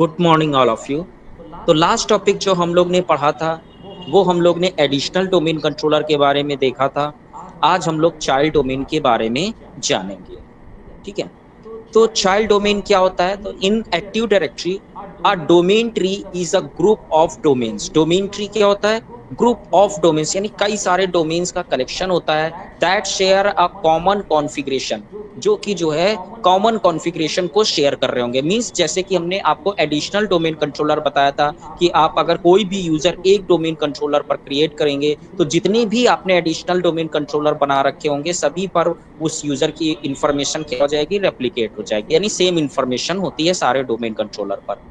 Good morning all of you. तो last topic जो हम लोग ने पढ़ा था वो हम लोग ने एडिशनल डोमेन कंट्रोलर के बारे में देखा था। आज हम लोग चाइल्ड डोमेन के बारे में जानेंगे। ठीक है। तो चाइल्ड डोमेन क्या होता है? तो इन active directory a domain tree is a group of domains. Domain tree क्या होता है? ग्रुप ऑफ डोमेन्स, यानी कई सारे डोमेन्स का कलेक्शन होता है that share a common configuration, जो कि जो है कॉमन कॉन्फ़िगरेशन को शेयर कर रहे होंगे। मीन्स जैसे कि हमने आपको एडिशनल डोमेन कंट्रोलर बताया था कि आप अगर कोई भी यूज़र एक डोमेन कंट्रोलर पर क्रिएट करेंगे तो जितने भी आपने एडिशनल डोमेन कंट्रोलर बना रखे होंगे सभी पर उस यूजर की इंफॉर्मेशन क्या हो जाएगी? रेप्लिकेट हो जाएगी, यानी सेम इंफॉर्मेशन होती है सारे डोमेन कंट्रोलर पर।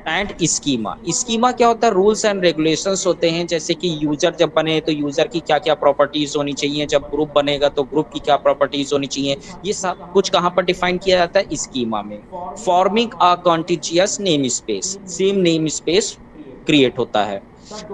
एंड स्कीमा, स्कीमा क्या होता है? रूल्स एंड रेगुलेशंस होते हैं, जैसे कि यूजर जब बने तो यूजर की क्या क्या प्रॉपर्टीज होनी चाहिए, जब ग्रुप बनेगा तो ग्रुप की क्या प्रॉपर्टीज होनी चाहिए, ये सब कुछ कहाँ पर डिफाइन किया जाता है? स्कीमा में। Forming a contiguous name space, same name space create होता है।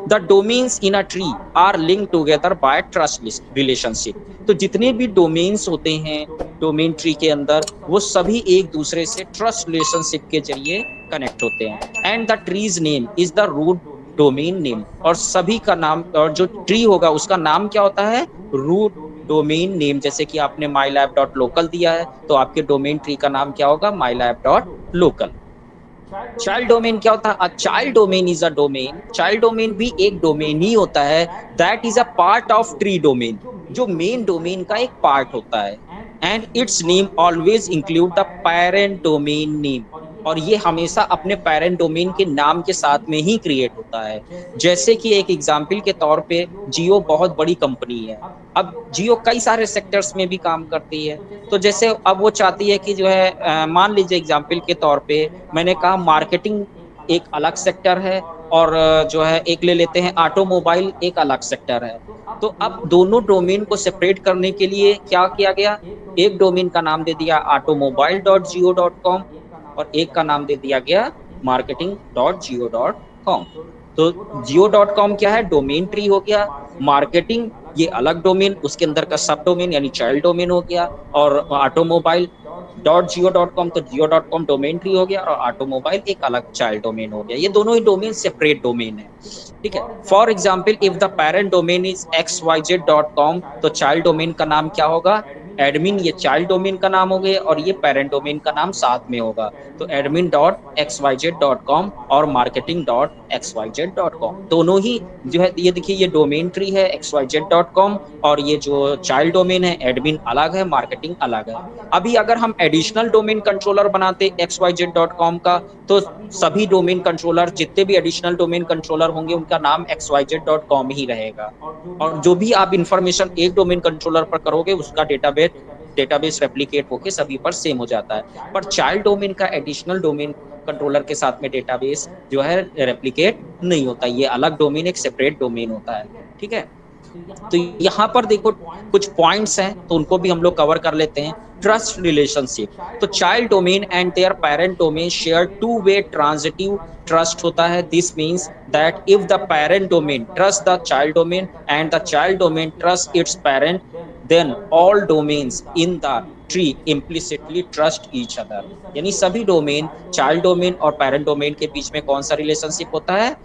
The domains in a tree are link together by trust relationship. तो जितने भी डोमेन्स होते हैं डोमेन ट्री के अंदर वो सभी एक दूसरे से ट्रस्ट रिलेशनशिप के जरिए कनेक्ट होते हैं। And the trees name is the root domain name, और सभी का नाम, और जो ट्री होगा उसका नाम क्या होता है? Root domain name. जैसे कि आपने माईलैब डॉट लोकल दिया है तो आपके डोमेन ट्री का नाम क्या होगा? माईलैब डॉट लोकल। चाइल्ड डोमेन क्या होता है? A child domain is a domain, child domain भी एक डोमेन ही होता है that is a part of tree domain, जो मेन डोमेन का एक पार्ट होता है। And it's name always include the parent domain name, और ये हमेशा अपने पेरेंट डोमेन के नाम के साथ में ही क्रिएट होता है। जैसे कि एक एग्जाम्पल के तौर पे जियो बहुत बड़ी कंपनी है। अब जियो कई सारे सेक्टर्स में भी काम करती है। तो जैसे अब वो चाहती है कि जो है मान लीजिए एग्जाम्पल के तौर पे मैंने कहा मार्केटिंग एक अलग सेक्टर है, और जो है एक ले लेते हैं ऑटोमोबाइल एक अलग सेक्टर है। तो अब दोनों डोमेन को सेपरेट करने के लिए क्या किया गया? एक डोमेन का नाम दे दिया ऑटोमोबाइल डॉट जियो डॉट कॉम, और एक का नाम दे दिया गया मार्केटिंग डॉट जियो डॉट कॉम। तो जियो डॉट कॉम क्या है? डोमेन ट्री हो गया। मार्केटिंग ये अलग डोमेन, उसके अंदर का सब डोमेन यानी चाइल्ड डोमेन हो गया। और ऑटोमोबाइल डॉट जियो डॉट कॉम, तो जियो डॉट कॉम डोमेन ट्री हो गया और ऑटोमोबाइल एक अलग चाइल्ड डोमेन हो गया। ये दोनों ही डोमेन सेपरेट डोमेन है। ठीक है। For example if the parent domain is x Y Z dot com, तो चाइल्ड डोमेन का नाम क्या होगा? एडमिन, ये चाइल्ड डोमेन का नाम हो गया और ये पेरेंट डोमेन का नाम साथ में होगा। तो admin dot X Y Z dot com और marketing dot X Y Z dot com दोनों ही जो है, ये देखिए ये डोमेन ट्री है X Y Z dot com, और ये जो चाइल्ड डोमेन है एडमिन अलग है, मार्केटिंग अलग है। अभी अगर हम एडिशनल डोमेन कंट्रोलर बनाते x Y Z dot com का, तो सभी डोमेन कंट्रोलर जितने भी एडिशनल डोमेन कंट्रोलर होंगे उनका नाम X Y Z dot com ही रहेगा। और जो भी आप इंफॉर्मेशन एक डोमेन कंट्रोलर पर करोगे उसका डेटाबेस डेटाबेस रेप्लिकेट होके सभी पर सेम हो जाता है। पर चाइल्ड डोमेन का एडिशनल डोमेन कंट्रोलर के साथ में डेटाबेस जो है रेप्लिकेट नहीं होता, ये अलग डोमेन, एक सेपरेट डोमेन होता है। ठीक है। तो यहाँ पर देखो कुछ पॉइंट्स हैं तो उनको भी हम लोग कवर कर लेते हैं। ट्रस्ट रिलेशनशिप, तो child domain and their parent domain share two way transitive trust होता है। This means that if the parent domain trust the child domain and the child domain trust its parent, then all domains in the tree implicitly trust each other. यानी सभी domain child domain और parent domain के बीच में कौन सा relationship होता है?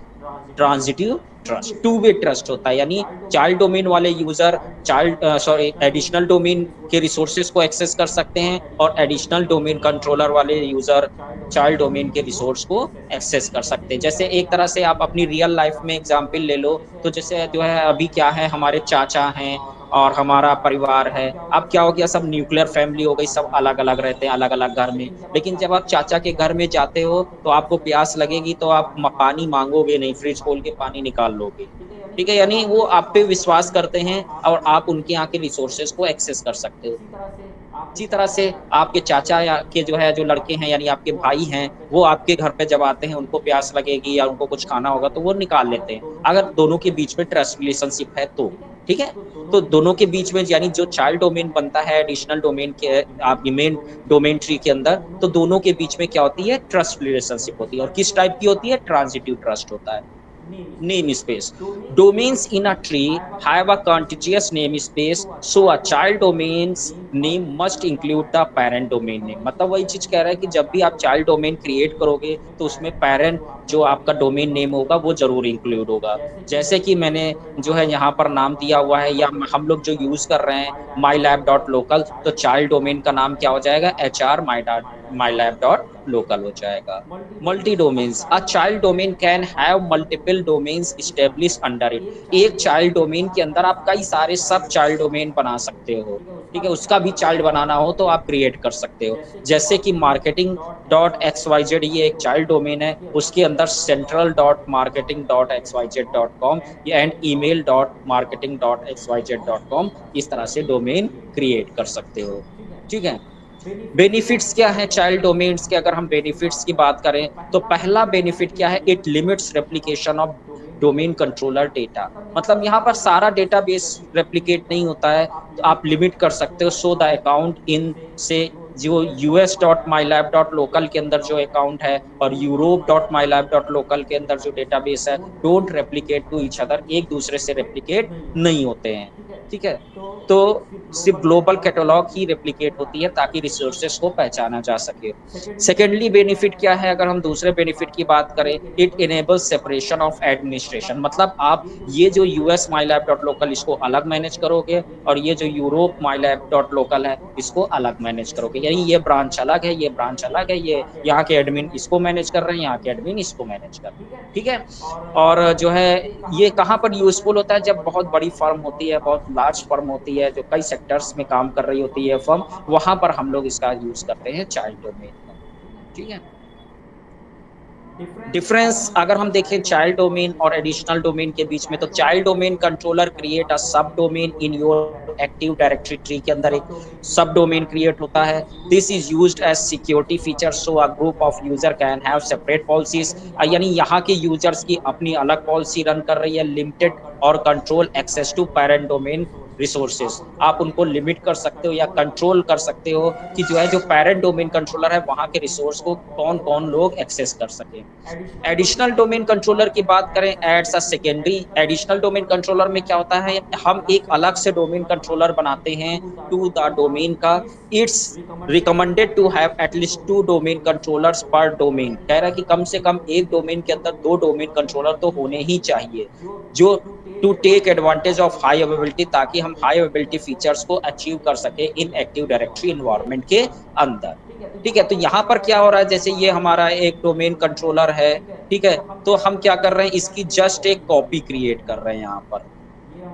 Transitive trust, two way trust होता है। यानी चाइल्ड डोमेन वाले user child sorry additional domain के रिसोर्सेज को एक्सेस कर सकते हैं, और एडिशनल डोमेन कंट्रोलर वाले यूजर चाइल्ड डोमेन के रिसोर्स को एक्सेस कर सकते हैं। जैसे एक तरह से आप अपनी रियल लाइफ में एग्जांपल ले लो, तो जैसे जो है अभी क्या है, हमारे चाचा हैं और हमारा परिवार है। अब क्या हो गया, सब न्यूक्लियर फैमिली हो गई, सब अलग अलग रहते हैं अलग अलग घर में। लेकिन जब आप चाचा के घर में जाते हो तो आपको प्यास लगेगी तो आप पानी मांगोगे नहीं, फ्रिज खोल के पानी निकाल लोगे। ठीक है, यानी वो आप पे विश्वास करते हैं और आप उनके यहाँ के रिसोर्सेज को एक्सेस कर सकते हो। इसी तरह से आपके चाचा या के जो है जो लड़के हैं यानी आपके भाई हैं, वो आपके घर पे जब आते हैं उनको प्यास लगेगी या उनको कुछ खाना होगा तो वो निकाल लेते हैं, अगर दोनों के बीच में ट्रस्ट रिलेशनशिप है तो। ठीक है? तो दोनों के बीच में यानी जो चाइल्ड डोमेन बनता है एडिशनल डोमेन के आपकी मेन डोमेन ट्री के अंदर, तो दोनों के बीच में क्या होती है? ट्रस्ट रिलेशनशिप होती है, और किस टाइप की होती है? ट्रांजिटिव ट्रस्ट होता है। namespace. Domains in a tree have a contiguous namespace, so a child domain's name must include the parent domain name. मतलब वही चीज़ कह रहा है कि जब भी आप चाइल्ड डोमेन क्रिएट करोगे, तो उसमें पैरेंट जो आपका डोमेन नेम होगा, वो ज़रूर इंक्लूड होगा। जैसे कि मैंने जो है यहाँ पर नाम दिया हुआ है या हम लोग जो यूज़ कर रहे हैं mylab.local, तो चाइल्ड डोमेन का नाम क्या हो जाएगा? hr mylab.local हो जाएगा। Multi-domains. A child domain can have multiple domains established under it. एक चाइल्ड डोमेन के अंदर आप कई सारे सब चाइल्ड डोमेन बना सकते हो, ठीक है? उसका भी चाइल्ड बनाना हो तो आप क्रिएट कर सकते हो। जैसे कि मार्केटिंग डॉट XYZ ये एक चाइल्ड डोमेन है, उसके अंदर central dot marketing dot XYZ dot com and email dot marketing dot XYZ dot com इस तरह से डोमेन क्रिएट कर सकते हो, ठीक है? बेनिफिट्स क्या हैं चाइल्ड डोमेन्स के? अगर हम बेनिफिट्स की बात करें, तो पहला बेनिफिट क्या है? It limits replication of domain controller data. मतलब यहाँ पर सारा डेटाबेस रेप्लिकेट नहीं होता है, तो आप लिमिट कर सकते हो सो द अकाउंट इन से जो us.mylab.local के अंदर जो अकाउंट है और europe.mylab.local के अंदर जो डेटाबेस है, don't replicate to each other, एक दूसरे से रेप्लिकेट नहीं होते हैं, ठीक है? तो सिर्फ़ ग्लोबल कैटलॉग ही रेप्लिकेट होती है ताकि रिसोर्सेज़ को पहचाना जा सके। सेकेंडली बेनिफिट क्या है? अगर हम दूसरे बेनिफिट की बात करें, it enables separation of administration. मतलब आप ये जो यूएस mylab.local इसको अलग मैनेज करोगे और ये जो यूरोप mylab.local है, इसको अलग मैनेज करोगे। यानी ये ब्रांच अलग है, ये ब्रांच अलग है, ये यहाँ के एडमिन इसको मैनेज कर रहे हैं, यहाँ के एडमिन इसको मैनेज कर रहे हैं, ठीक है? और जो है ये कहाँ पर यूज़फुल होता है? जब बहुत बड़ी फर्म होती है, बहुत लार्ज फर्म होती है, जो कई सेक्टर्स में काम कर रही होती है फर्म, वहाँ पर हम लोग इसका यूज़ करते हैं चाइल्ड डोमेन का, ठीक है? डिफरेंस अगर हम देखें चाइल्ड डोमेन और एडिशनल डोमेन के बीच में, तो child domain controller create a sub domain in your active directory tree के अंदर एक सब डोमेन क्रिएट होता है। This is used as security feature so a group of user can have separate policies. यानी यहाँ के यूजर्स की अपनी अलग पॉलिसी रन कर रही है, लिमिटेड और control access to parent domain resources. आप उनको लिमिट कर सकते हो या कंट्रोल कर सकते हो कि जो है जो पेरेंट डोमेन कंट्रोलर है वहाँ के रिसोर्स को कौन कौन लोग एक्सेस कर सकें। एडिशनल डोमेन कंट्रोलर की बात करें, adds a secondary. Additional domain controller में क्या होता है? हम एक अलग से डोमेन कंट्रोलर बनाते हैं टू द डोमेन का। It's recommended to have at least 2 domain controllers per domain. कह रहा है कि कम से कम एक डोमेन के अंदर 2 डोमेन कंट्रोलर तो होने ही चाहिए, जो to take advantage of high availability, ताकि हम हाई अवेलेबिलिटी फीचर्स को अचीव कर सके इन एक्टिव डायरेक्टरी एनवायरनमेंट के अंदर, ठीक है? तो यहाँ पर क्या हो रहा है? जैसे ये हमारा एक डोमेन कंट्रोलर है, ठीक है? तो हम क्या कर रहे हैं? इसकी जस्ट एक कॉपी क्रिएट कर रहे हैं यहाँ पर।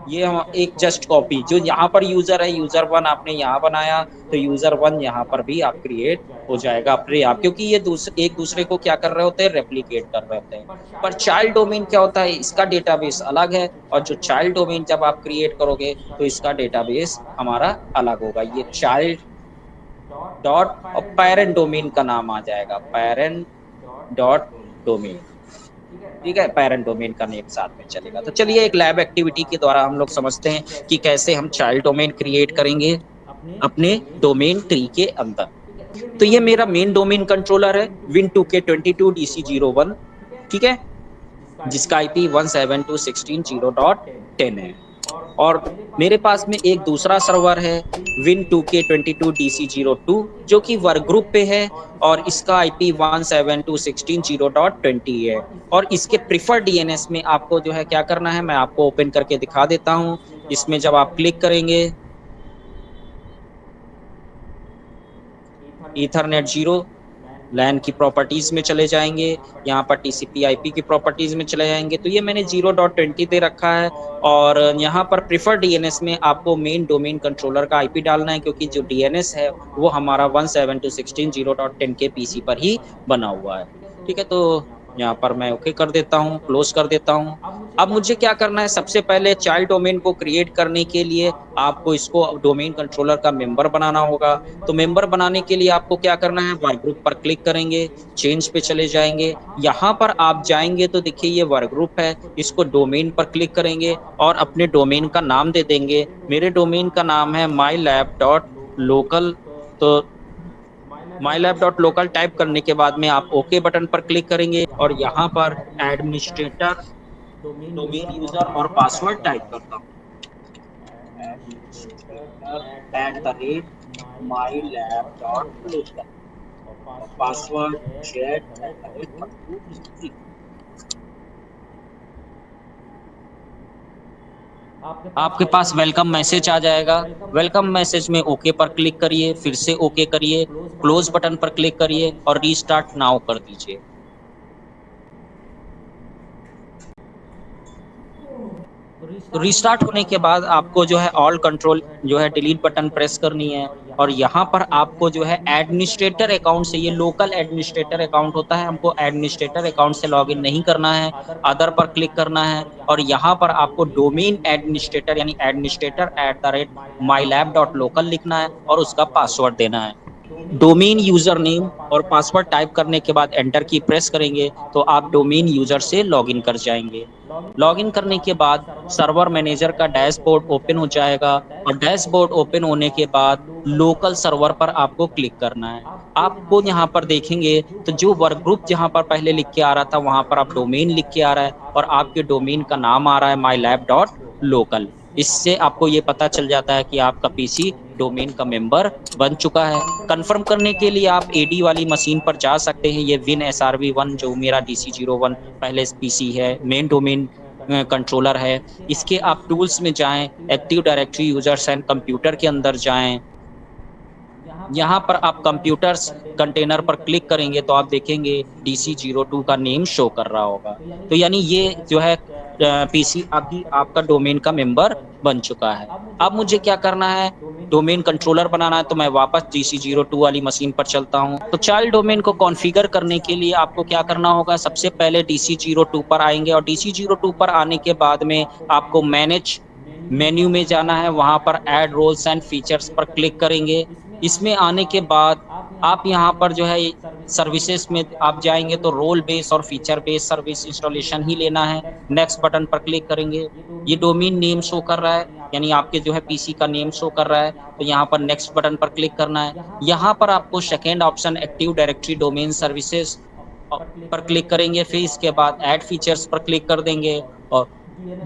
ये हम एक जस्ट कॉपी जो यहाँ पर यूज़र है, यूज़र 1 आपने यहाँ बनाया, तो यूज़र 1 यहाँ पर भी आप क्रिएट हो जाएगा अपने आप, क्योंकि ये एक दूसरे को क्या कर रहे होते हैं? रेप्लिकेट कर रहे होते हैं। पर चाइल्ड डोमेन क्या होता है? इसका डेटाबेस अलग है और जो चाइल्ड डोमेन जब आप क्रिएट करोगे, तो इसका डेटाबेस हमारा अलग होगा। ये चाइल्ड डॉट और पैरेंट डोमेन का नाम आ जाएगा, पैरेंट डॉट डोमेन, ठीक है? पैरेंट डोमेन का नेम साथ में चलेगा। तो चलिए एक लैब एक्टिविटी के द्वारा हम लोग समझते हैं कि कैसे हम चाइल्ड डोमेन क्रिएट करेंगे अपने डोमेन ट्री के अंदर। तो ये मेरा मेन डोमेन कंट्रोलर है Win2K22DC01, ठीक है? जिसका आईपी 172.16.0.10 है। और मेरे पास में एक दूसरा सर्वर है Win2K22DC02, जो कि वर्क ग्रुप पे है और इसका आईपी 172.16.0.20 है। और इसके प्रिफर्ड डीएनएस में आपको जो है क्या करना है, मैं आपको ओपन करके दिखा देता हूँ। इसमें जब आप क्लिक करेंगे, ईथरनेट 0 लैन की प्रॉपर्टीज़ में चले जाएँगे, यहाँ पर टीसीपी/आईपी की प्रॉपर्टीज़ में चले जाएँगे, तो ये मैंने 0.20 दे रखा है। और यहाँ पर प्रेफर्ड डीएनएस में आपको मेन डोमेन कंट्रोलर का आईपी डालना है, क्योंकि जो डीएनएस है वो हमारा 172.16.0.10 के पीसी पर ही बना हुआ है, ठीक है? तो यहाँ पर मैं ओके कर देता हूँ, क्लोज़ कर देता हूँ। अब मुझे क्या करना है? सबसे पहले चाइल्ड डोमेन को क्रिएट करने के लिए आपको इसको डोमेन कंट्रोलर का मेंबर बनाना होगा। तो मेंबर बनाने के लिए आपको क्या करना है? वर्क ग्रुप पर क्लिक करेंगे, चेंज पे चले जाएँगे। यहाँ पर आप जाएँगे तो देखिए ये वर्क ग्रुप है, इसको डोमेन पर क्लिक करेंगे और अपने डोमेन का नाम दे देंगे। मेरे डोमेन का नाम है mylab.local। तो mylab.local टाइप करने के बाद में आप ओके बटन पर क्लिक करेंगे और यहाँ पर एडमिनिस्ट्रेटर डोमेन यूजर और पासवर्ड टाइप करता हूँ, administrator@mylab.local और पासवर्ड jet@1233। आपके पास वेलकम मैसेज आ जाएगा। वेलकम मैसेज में ओके पर क्लिक करिए, फिर से ओके करिए, क्लोज बटन पर क्लिक करिए और रीस्टार्ट नाउ कर दीजिए। तो रिस्टार्ट होने के बाद आपको जो है ऑल कंट्रोल जो है डिलीट बटन प्रेस करनी है और यहाँ पर आपको जो है एडमिनिस्ट्रेटर अकाउंट से, ये लोकल एडमिनिस्ट्रेटर अकाउंट होता है, हमको एडमिनिस्ट्रेटर अकाउंट से लॉगिन नहीं करना है, अदर पर क्लिक करना है और यहाँ पर आपको डोमेन एडमिनिस्ट्रेटर यानी administrator@mylab.local लिखना है और उसका पासवर्ड देना है। डोमेन यूजर नेम और पासवर्ड टाइप करने के बाद एंटर की प्रेस करेंगे तो आप डोमेन यूजर से लॉगिन कर जाएंगे। लॉगिन करने के बाद सर्वर मैनेजर का डैशबोर्ड ओपन हो जाएगा और डैशबोर्ड ओपन होने के बाद लोकल सर्वर पर आपको क्लिक करना है। आपको यहाँ पर देखेंगे तो जो वर्क ग्रुप जहाँ पर पहले लिख के आ रहा था वहाँ पर आप डोमेन लिख के आ रहा है और आपके डोमेन का नाम आ रहा है mylab.local। इससे आपको ये पता चल जाता है कि आपका पीसी डोमेन का मेंबर बन चुका है। कंफर्म करने के लिए आप एडी वाली मशीन पर जा सकते हैं। ये विन SRV1 जो मेरा DC01 पहले पीसी है, मेन डोमेन कंट्रोलर है। इसके आप टूल्स में जाएं, active directory users and computer के अंदर जाएं। यहाँ पर आप कंप्यूटर्स कंटेनर पर क्लिक करेंगे तो आप देखेंगे DC02 का नेम शो कर रहा होगा। तो यानी ये जो है पीसी अभी आपका डोमेन का मेंबर बन चुका है। अब मुझे क्या करना है, डोमेन कंट्रोलर बनाना है, तो मैं वापस DC02 वाली मशीन पर चलता हूँ। तो चाइल्ड डोमेन को कॉन्फ़िगर करने के लिए आपको क्या करना होगा, सबसे पहले DC02 पर आएंगे और DC02 पर आने के बाद में आपको मैनेज मेन्यू में जाना है, वहाँ पर ऐड रोल्स एंड फीचर्स पर क्लिक करेंगे। इसमें आने के बाद आप यहाँ पर जो है सर्विसेज में आप जाएंगे तो रोल बेस और फीचर बेस सर्विस इंस्टॉलेशन ही लेना है। नेक्स्ट बटन पर क्लिक करेंगे। ये डोमेन नेम शो कर रहा है यानी आपके जो है पीसी का नेम शो कर रहा है, तो यहाँ पर नेक्स्ट बटन पर क्लिक करना है। यहाँ पर आपको second option active directory domain services पर क्लिक करेंगे, फिर इसके बाद ऐड फीचर्स पर क्लिक कर देंगे और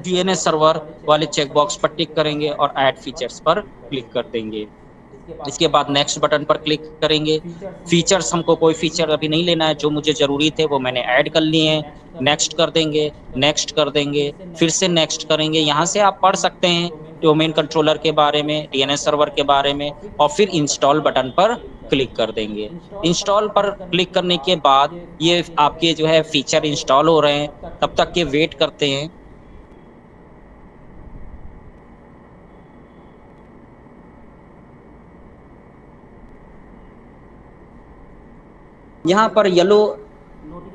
डीएनएस सर्वर वाले चेकबॉक्स पर टिक करेंगे और ऐड फीचर्स पर क्लिक कर देंगे। इसके बाद नेक्स्ट बटन पर क्लिक करेंगे। फीचर्स हमको कोई फीचर अभी नहीं लेना है, जो मुझे ज़रूरी थे वो मैंने ऐड कर लिए हैं। नेक्स्ट कर देंगे, नेक्स्ट कर देंगे, फिर से नेक्स्ट करेंगे। यहाँ से आप पढ़ सकते हैं डोमेन कंट्रोलर के बारे में, डीएनएस सर्वर के बारे में और फिर इंस्टॉल बटन पर क्लिक कर देंगे। इंस्टॉल पर क्लिक करने के बाद ये आपके जो है फीचर इंस्टॉल हो रहे हैं, तब तक के वेट करते हैं। यहाँ पर येलो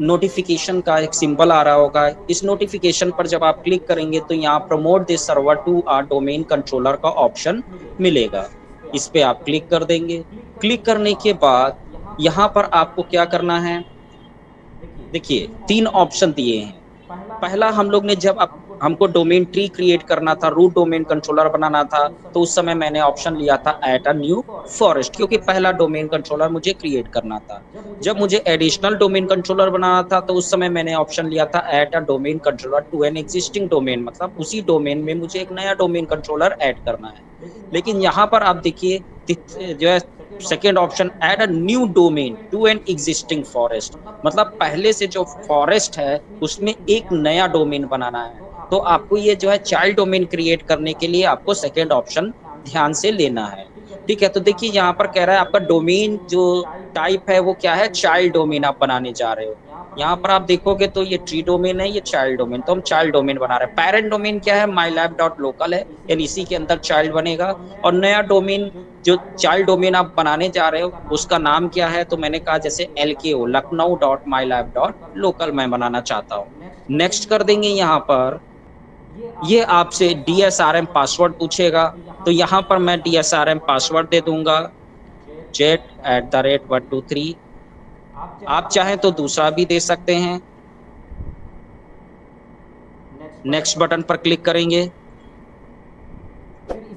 नोटिफिकेशन का एक सिंबल आ रहा होगा। इस नोटिफिकेशन पर जब आप क्लिक करेंगे तो यहाँ promote this server to a domain controller का ऑप्शन मिलेगा। इस पे आप क्लिक कर देंगे। क्लिक करने के बाद यहाँ पर आपको क्या करना है, देखिए 3 ऑप्शन दिए हैं। पहला हम लोग ने जब हमको डोमेन ट्री क्रिएट करना था, रूट डोमेन कंट्रोलर बनाना था, तो उस समय मैंने ऑप्शन लिया था ऐड अ न्यू फॉरेस्ट, क्योंकि पहला डोमेन कंट्रोलर मुझे क्रिएट करना था। जब मुझे एडिशनल डोमेन कंट्रोलर बनाना था तो उस समय मैंने ऑप्शन लिया था add a domain controller to an existing domain, मतलब उसी डोमेन में मुझे एक नया डोमेन कंट्रोलर ऐड करना है। लेकिन यहाँ पर आप देखिए जो है second option add a new domain to an existing forest, मतलब पहले से जो फॉरेस्ट है उसमें एक नया डोमेन बनाना है। तो आपको ये जो है चाइल्ड डोमेन क्रिएट करने के लिए आपको सेकेंड ऑप्शन ध्यान से लेना है। ठीक है, तो देखिए यहाँ पर कह रहा है आपका डोमेन जो टाइप है वो क्या है, चाइल्ड डोमेन आप बनाने जा रहे हो। यहाँ पर आप देखोगे तो ये ट्री डोमेन है, ये चाइल्ड डोमेन, तो हम चाइल्ड डोमेन बना रहे हैं। पेरेंट डोमेन क्या है, mylab.local है, यानी इसी के अंदर चाइल्ड बनेगा। और नया डोमेन जो चाइल्ड डोमेन आप बनाने जा रहे हो उसका नाम क्या है, तो मैंने कहा जैसे LKO Lucknow.mylab.local मैं बनाना चाहता हूँ। नेक्स्ट कर देंगे। यहाँ पर ये आपसे DSRM पासवर्ड पूछेगा, तो यहाँ पर मैं DSRM पासवर्ड दे दूंगा jet@123। आप चाहें तो दूसरा भी दे सकते हैं। नेक्स्ट बटन पर क्लिक करेंगे।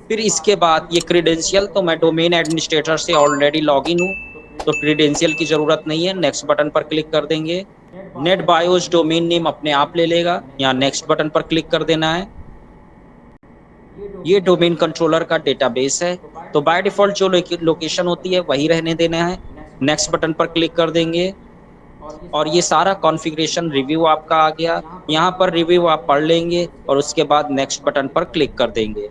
फिर इसके बाद ये क्रीडेंशियल, तो मैं डोमेन एडमिनिस्ट्रेटर से ऑलरेडी लॉगिन हूँ तो क्रीडेंशियल की ज़रूरत नहीं है। नेक्स्ट बटन पर क्लिक कर देंगे। नेट बायोस डोमेन नेम अपने आप ले लेगा। यहाँ नेक्स्ट बटन पर क्लिक कर देना है। ये डोमेन कंट्रोलर का डेटाबेस है, तो बाय डिफ़ॉल्ट जो लोकेशन होती है वही रहने देना है। नेक्स्ट बटन पर क्लिक कर देंगे और ये सारा कॉन्फ़िगरेशन रिव्यू आपका आ गया। यहाँ पर रिव्यू आप पढ़ लेंगे और उसके बाद नेक्स्ट बटन पर क्लिक कर देंगे।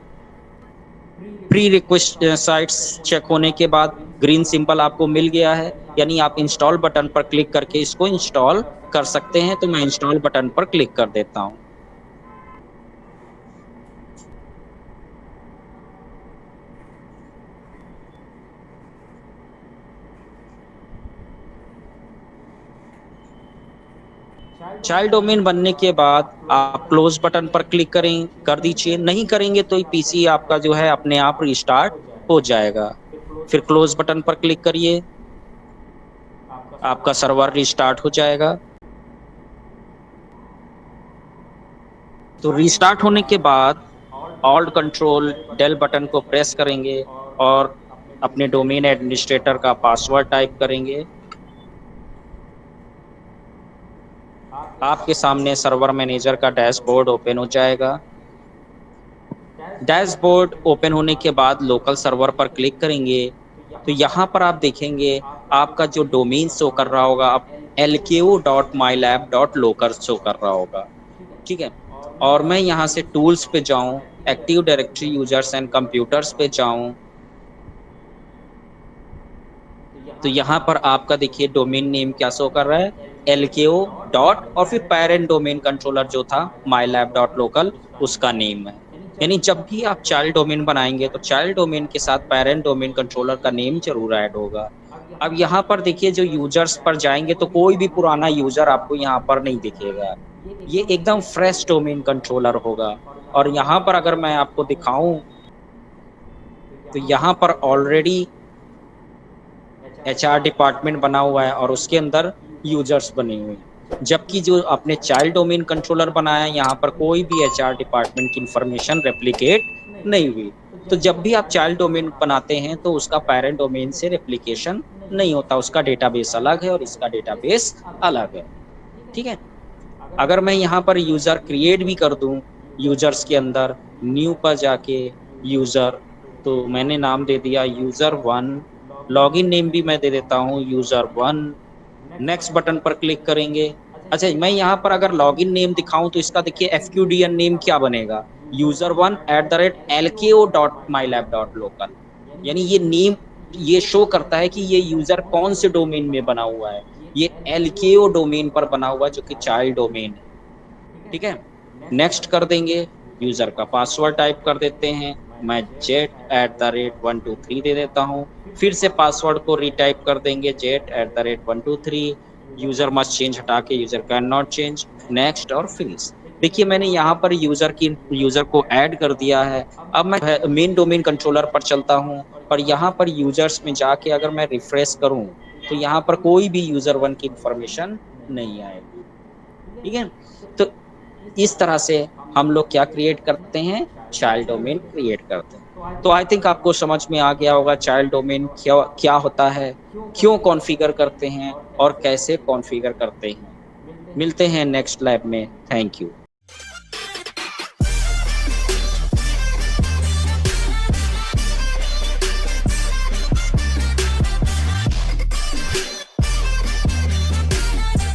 प्री रिक्वेस्ट साइट्स चेक होने के बाद ग्रीन सिंबल आपको मिल गया है, यानी आप इंस्टॉल बटन पर क्लिक करके इसको इंस्टॉल कर सकते हैं। तो मैं इंस्टॉल बटन पर क्लिक कर देता हूँ। चाइल्ड डोमेन बनने के बाद आप क्लोज बटन पर क्लिक कर दीजिए। नहीं करेंगे तो पीसी आपका जो है अपने आप रिस्टार्ट हो जाएगा। फिर क्लोज बटन पर क्लिक करिए, आपका सर्वर रिस्टार्ट हो जाएगा। तो रिस्टार्ट होने के बाद ऑल्ट कंट्रोल डेल बटन को प्रेस करेंगे और अपने डोमेन एडमिनिस्ट्रेटर का पासवर्ड टाइप करेंगे। आपके सामने सर्वर मैनेजर का डैशबोर्ड ओपन हो जाएगा। डैशबोर्ड ओपन होने के बाद लोकल सर्वर पर क्लिक करेंगे, तो यहाँ पर आप देखेंगे आपका जो डोमेन शो कर रहा होगा, अब lko.mylab.local शो कर रहा होगा। ठीक है, और मैं यहाँ से टूल्स पे जाऊँ, active directory users and computers पे जाऊँ, तो यहाँ पर आपका देखिए डोमेन नेम क्या शो कर रहा है, lko डॉट और फिर पेरेंट डोमेन कंट्रोलर जो था mylab.local उसका नेम है। यानी जब भी आप चाइल्ड डोमेन बनाएंगे तो चाइल्ड डोमेन के साथ पेरेंट डोमेन कंट्रोलर का नेम जरूर ऐड होगा। अब यहाँ पर देखिए जो यूजर्स पर जाएंगे तो कोई भी पुराना यूजर आपको यहाँ पर नहीं दिखेगा। ये एकदम फ्रेश डोमेन कंट्रोलर होगा। और यहाँ पर अगर मैं आपको दिखाऊं तो यहाँ पर ऑलरेडी एचआर डिपार्टमेंट बना हुआ है और उसके अंदर यूजर्स बने हुए हैं। जबकि जो अपने चाइल्ड डोमेन कंट्रोलर बनाया है यहाँ पर कोई भी एचआर डिपार्टमेंट की इंफॉर्मेशन रेप्लिकेट नहीं हुई। तो जब भी आप चाइल्ड डोमेन बनाते हैं तो उसका पेरेंट डोमेन से रेप्लिकेशन नहीं होता, उसका डेटाबेस अलग है और इसका डेटाबेस अलग है। ठीक है, अगर मैं यहाँ पर यूज़र क्रिएट भी कर दूँ, यूजर्स के अंदर न्यू पर जाके यूज़र, तो मैंने नाम दे दिया यूज़र1, लॉगिन नेम भी मैं दे देता हूँ यूज़र1। नेक्स्ट बटन पर क्लिक करेंगे। अच्छा, मैं यहाँ पर अगर लॉगिन नेम दिखाऊं तो इसका देखिए एफक्यूडीएन नेम क्या बनेगा, user1@lko.mylab.local। यानी ये नेम ये शो करता है कि ये यूजर कौन से डोमेन में बना हुआ है। ये lko डोमेन पर बना हुआ है जो कि चाइल्ड डोमेन है। ठीक है, नेक्स्ट कर देंगे। यूजर का पासवर्ड टाइप कर देते हैं, मैं jet@123 दे देता हूँ। फिर से पासवर्ड को रीटाइप कर देंगे jet@123। यूजर मस्ट चेंज हटा के user can not change, next और फिनिश। देखिए मैंने यहाँ पर यूजर को ऐड कर दिया है। अब मैं मेन डोमेन कंट्रोलर पर चलता हूँ और यहाँ पर यूजर्स में जाके अगर मैं रिफ्रेश करूँ तो यहाँ पर कोई भी यूजर1 की इंफॉर्मेशन नहीं आएगी। ठीक है, तो इस तरह से हम लोग क्या क्रिएट करते हैं, चाइल्ड डोमेन क्रिएट करते हैं। तो आई थिंक आपको समझ में आ गया होगा चाइल्ड डोमेन क्या होता है, क्यों कॉन्फ़िगर करते हैं और कैसे कॉन्फ़िगर करते हैं। मिलते हैं नेक्स्ट लैब में। Thank you.